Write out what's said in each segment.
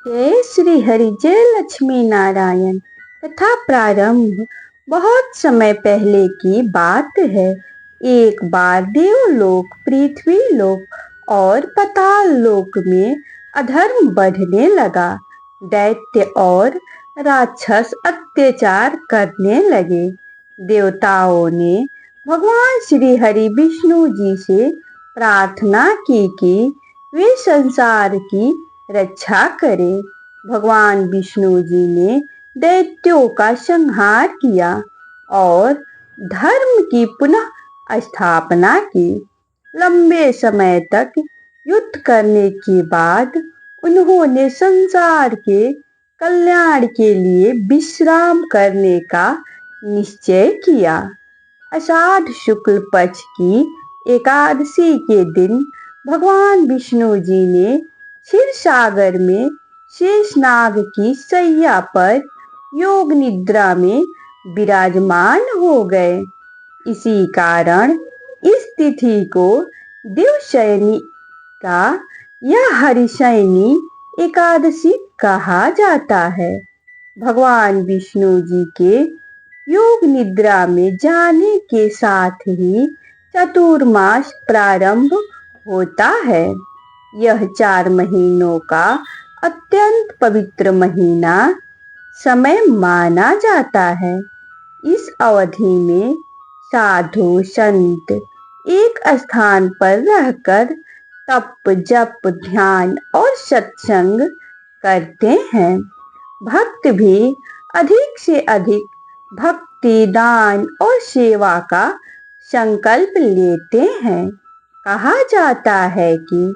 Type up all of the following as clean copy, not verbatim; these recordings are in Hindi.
जय श्री हरि, जय लक्ष्मी नारायण। कथा प्रारंभ। बहुत समय पहले की बात है। एक बार देवलोक, पृथ्वी लोक और पाताल लोक में अधर्म बढ़ने लगा। दैत्य और राक्षस अत्याचार करने लगे। देवताओं ने भगवान श्री हरि विष्णु जी से प्रार्थना की कि वे संसार की रक्षा करें। भगवान विष्णु जी ने दैत्यों का संहार किया और धर्म की पुनः स्थापना की। लंबे समय तक युद्ध करने के बाद उन्होंने संसार के कल्याण के लिए विश्राम करने का निश्चय किया। आषाढ़ शुक्ल पक्ष की एकादशी के दिन भगवान विष्णु जी ने क्षीर सागर में शेषनाग की शैया पर योग निद्रा में विराजमान हो गए। इसी कारण इस तिथि को देवशयनी का या हरिशयनी एकादशी कहा जाता है। भगवान विष्णु जी के योग निद्रा में जाने के साथ ही चतुर्मास प्रारंभ होता है। यह 4 महीनों का अत्यंत पवित्र महीना समय माना जाता है। इस अवधि में साधु संत एक स्थान पर रहकर तप, जप, ध्यान और सत्संग करते हैं। भक्त भी अधिक से अधिक भक्ति, दान और सेवा का संकल्प लेते हैं। कहा जाता है कि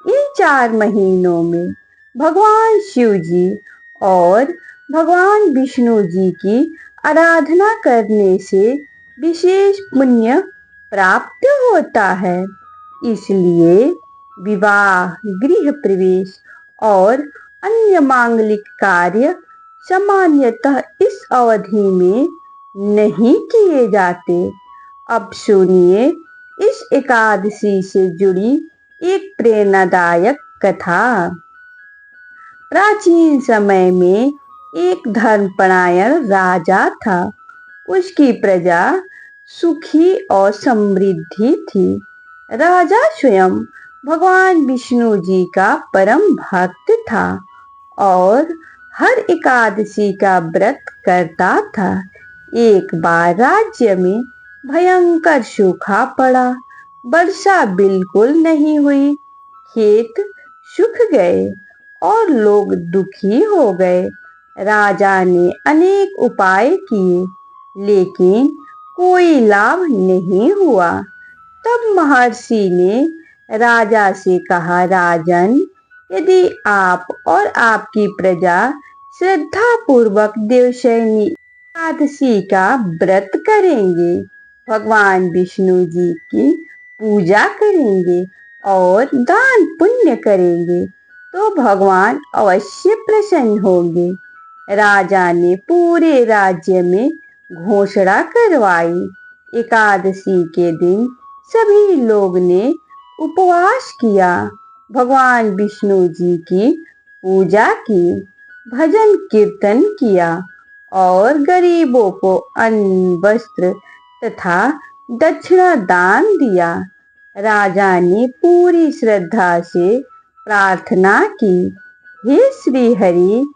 इन 4 महीनों में भगवान शिव जी और भगवान विष्णु जी की आराधना करने से विशेष पुण्य प्राप्त होता है। इसलिए विवाह, गृह प्रवेश और अन्य मांगलिक कार्य सामान्यतः इस अवधि में नहीं किए जाते। अब सुनिए इस एकादशी से जुड़ी एक प्रेरणादायक कथा। प्राचीन समय में एक धर्मपरायण राजा था। उसकी प्रजा सुखी और समृद्धि थी। राजा स्वयं भगवान विष्णु जी का परम भक्त था और हर एकादशी का व्रत करता था। एक बार राज्य में भयंकर सूखा पड़ा। वर्षा बिल्कुल नहीं हुई। खेत सूख गए और लोग दुखी हो गए। राजा ने अनेक उपाय किए, लेकिन कोई लाभ नहीं हुआ। तब महर्षि ने राजा से कहा, राजन, यदि आप और आपकी प्रजा श्रद्धा पूर्वक देवशयनी एकादशी का व्रत करेंगे, भगवान विष्णु जी की पूजा करेंगे और दान पुण्य करेंगे, तो भगवान अवश्य प्रसन्न होंगे। राजा ने पूरे राज्य में घोषणा करवाई। एकादशी के दिन सभी लोग ने उपवास किया, भगवान विष्णु जी की पूजा की, भजन कीर्तन किया और गरीबों को अन्न, वस्त्र तथा दक्षिणा दान दिया। राजा ने पूरी श्रद्धा से प्रार्थना की, हे श्री हरि,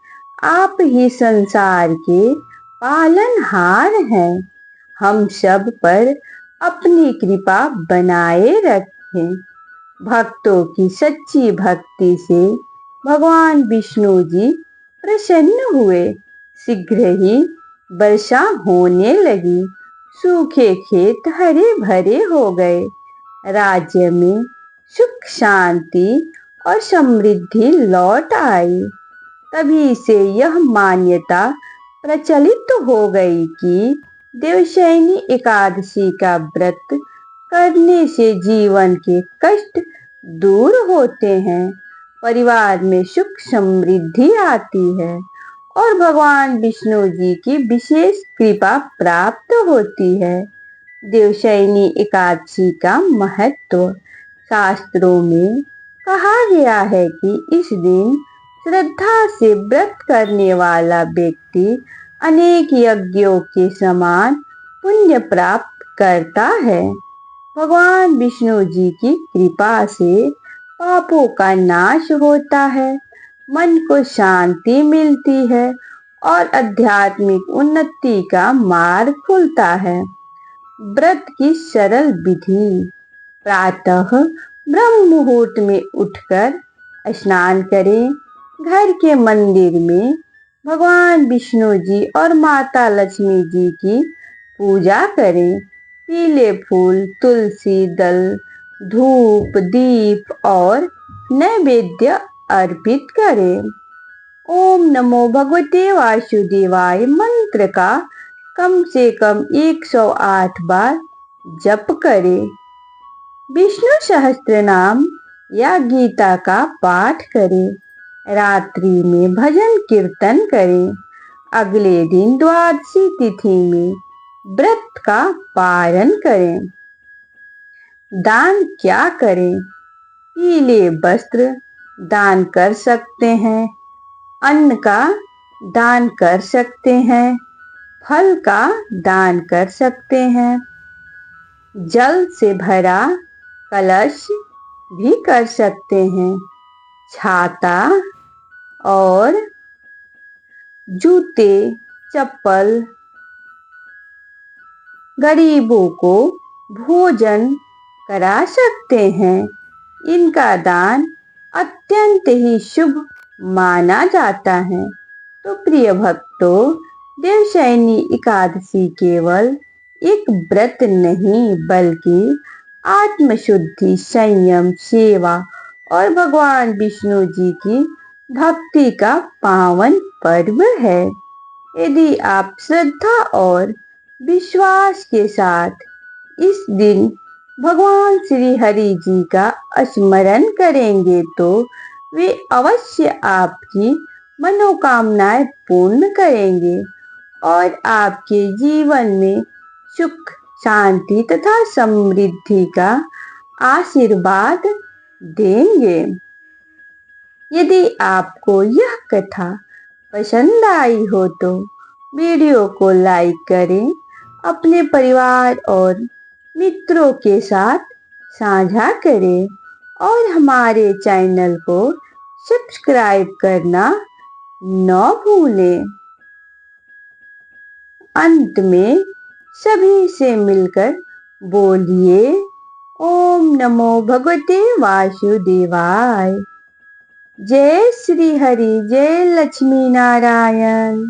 आप ही संसार के पालनहार हैं। हम सब पर अपनी कृपा बनाए रखें। भक्तों की सच्ची भक्ति से भगवान विष्णु जी प्रसन्न हुए। शीघ्र ही वर्षा होने लगी। सूखे खेत हरे भरे हो गए। राज्य में सुख, शांति और समृद्धि लौट आई। तभी से यह मान्यता प्रचलित हो गई कि देवशयनी एकादशी का व्रत करने से जीवन के कष्ट दूर होते हैं, परिवार में सुख समृद्धि आती है और भगवान विष्णु जी की विशेष कृपा प्राप्त होती है। देवशयनी एकादशी का महत्व। शास्त्रों में कहा गया है कि इस दिन श्रद्धा से व्रत करने वाला व्यक्ति अनेक यज्ञों के समान पुण्य प्राप्त करता है। भगवान विष्णु जी की कृपा से पापों का नाश होता है, मन को शांति मिलती है और आध्यात्मिक उन्नति का मार्ग खुलता है। व्रत की सरल विधि: प्रातः ब्रह्म मुहूर्त में उठकर स्नान करें। घर के मंदिर में भगवान विष्णु जी और माता लक्ष्मी जी की पूजा करें। पीले फूल, तुलसी दल, धूप, दीप और नैवेद्य अर्पित करें। ओम नमो भगवते वासुदेवाय मंत्र का कम से कम 108 बार जप करें। विष्णु सहस्त्र नाम या गीता का पाठ करें। रात्रि में भजन कीर्तन करें। अगले दिन द्वादशी तिथि में व्रत का पारण करें। दान क्या करें? पीले वस्त्र दान कर सकते हैं, अन्न का दान कर सकते हैं, फल का दान कर सकते हैं, जल से भरा कलश भी कर सकते हैं, छाता और जूते, चप्पल, गरीबों को भोजन करा सकते हैं। इनका दान अत्यंत ही शुभ माना जाता है। तो प्रिय भक्तों, देवशयनी एकादशी केवल एक व्रत नहीं बल्कि आत्मशुद्धि, संयम, सेवा और भगवान विष्णु जी की भक्ति का पावन पर्व है। यदि आप श्रद्धा और विश्वास के साथ इस दिन भगवान श्री हरि जी का स्मरण करेंगे तो वे अवश्य आपकी मनोकामनाएं पूर्ण करेंगे और आपके जीवन में सुख, शांति तथा समृद्धि का आशीर्वाद देंगे। यदि आपको यह कथा पसंद आई हो तो वीडियो को लाइक करें, अपने परिवार और मित्रों के साथ साझा करें और हमारे चैनल को सब्सक्राइब करना न भूलें। अंत में सभी से मिलकर बोलिए ओम नमो भगवते वासुदेवाय। जय श्री हरि, जय लक्ष्मी नारायण।